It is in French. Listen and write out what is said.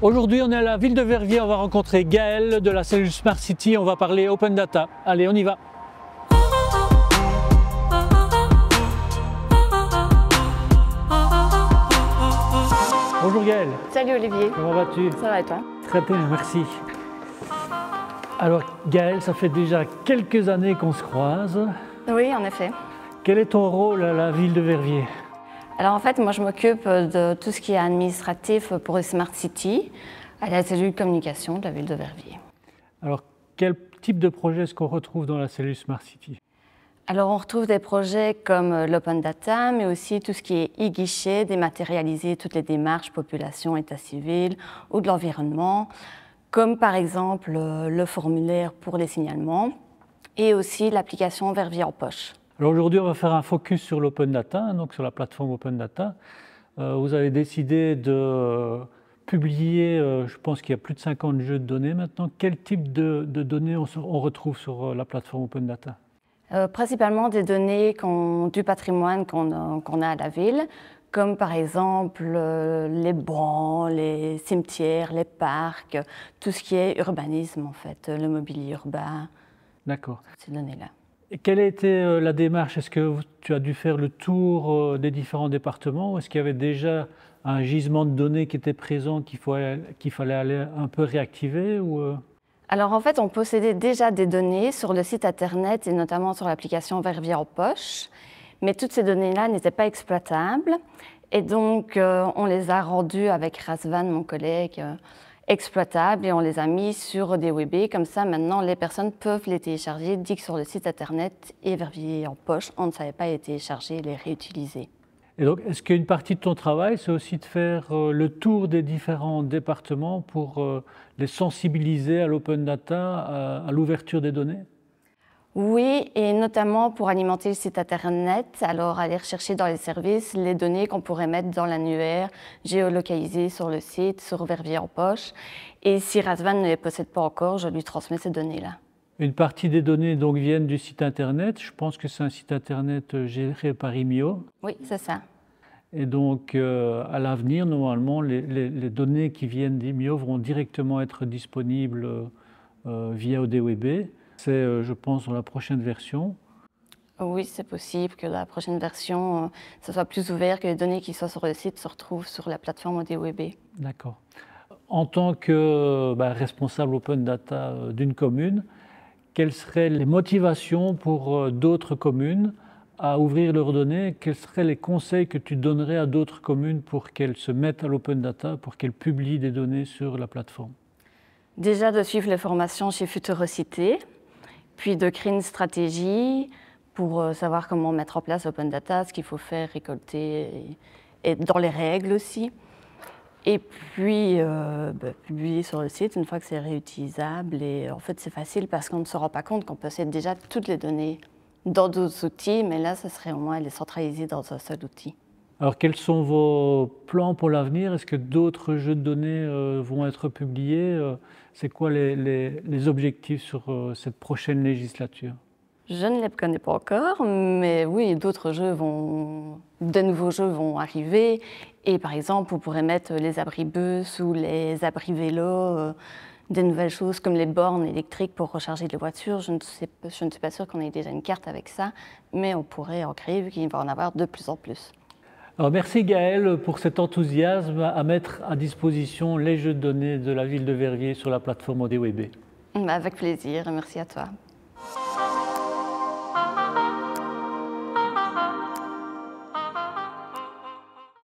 Aujourd'hui, on est à la ville de Verviers, on va rencontrer Gaël de la cellule Smart City, on va parler Open Data. Allez, on y va. Bonjour Gaël. Salut Olivier. Comment vas-tu? Ça va et toi? Très bien, merci. Alors Gaël, ça fait déjà quelques années qu'on se croise. Oui, en effet. Quel est ton rôle à la ville de Verviers? Alors en fait, moi je m'occupe de tout ce qui est administratif pour Smart City, à la cellule communication de la ville de Verviers. Alors quel type de projet est-ce qu'on retrouve dans la cellule Smart City? Alors on retrouve des projets comme l'Open Data, mais aussi tout ce qui est e-guichet, dématérialiser toutes les démarches, population, état civil ou de l'environnement, comme par exemple le formulaire pour les signalements et aussi l'application Verviers en poche. Alors aujourd'hui, on va faire un focus sur l'Open Data, donc sur la plateforme Open Data. Vous avez décidé de publier, je pense qu'il y a plus de 50 jeux de données maintenant. Quel type de données on retrouve sur la plateforme Open Data? Principalement des données du patrimoine qu'on a à la ville, comme par exemple les bancs, les cimetières, les parcs, tout ce qui est urbanisme en fait, le mobilier urbain. D'accord. Ces données-là. Et quelle a été la démarche? Est-ce que tu as dû faire le tour des différents départements ou est-ce qu'il y avait déjà un gisement de données qui était présent qu'il fallait aller un peu réactiver Alors en fait, on possédait déjà des données sur le site internet et notamment sur l'application Verviers en poche, mais toutes ces données-là n'étaient pas exploitables et donc on les a rendues avec Razvan, mon collègue, exploitables et on les a mis sur des DWB. Comme ça, maintenant, les personnes peuvent les télécharger dès que sur le site internet et Verviers en poche, on ne savait pas les télécharger et les réutiliser. Et donc, est-ce qu'une partie de ton travail, c'est aussi de faire le tour des différents départements pour les sensibiliser à l'open data, à l'ouverture des données? Oui, et notamment pour alimenter le site internet, alors aller rechercher dans les services les données qu'on pourrait mettre dans l'annuaire, géolocalisées sur le site, sur Verviers en poche. Et si Razvan ne les possède pas encore, je lui transmets ces données-là. Une partie des données donc viennent du site internet. Je pense que c'est un site internet géré par IMIO. Oui, c'est ça. Et donc, à l'avenir, normalement, les données qui viennent d'IMIO vont directement être disponibles via ODWB. C'est, je pense, dans la prochaine version. Oui, c'est possible que la prochaine version, ce soit plus ouvert, que les données qui soient sur le site se retrouvent sur la plateforme ODWB. D'accord. En tant que responsable Open Data d'une commune, quelles seraient les motivations pour d'autres communes à ouvrir leurs données? Quels seraient les conseils que tu donnerais à d'autres communes pour qu'elles se mettent à l'Open Data, pour qu'elles publient des données sur la plateforme? Déjà de suivre les formations chez Futurosité, puis de créer une stratégie pour savoir comment mettre en place Open Data, ce qu'il faut faire, récolter, et dans les règles aussi. Et puis publier sur le site une fois que c'est réutilisable. Et en fait, c'est facile parce qu'on ne se rend pas compte qu'on possède déjà toutes les données dans d'autres outils, mais là, ce serait au moins les centraliser dans un seul outil. Alors, quels sont vos plans pour l'avenir? Est-ce que d'autres jeux de données vont être publiés? C'est quoi les objectifs sur cette prochaine législature? Je ne les connais pas encore, mais oui, d'autres jeux de nouveaux jeux vont arriver. Et par exemple, on pourrait mettre les abris bus ou les abris vélos, des nouvelles choses comme les bornes électriques pour recharger les voitures. Je ne suis pas sûre qu'on ait déjà une carte avec ça, mais on pourrait en créer vu qu'il va en avoir de plus en plus. Alors merci Gaël pour cet enthousiasme à mettre à disposition les jeux de données de la ville de Verviers sur la plateforme ODWB. Avec plaisir, merci à toi.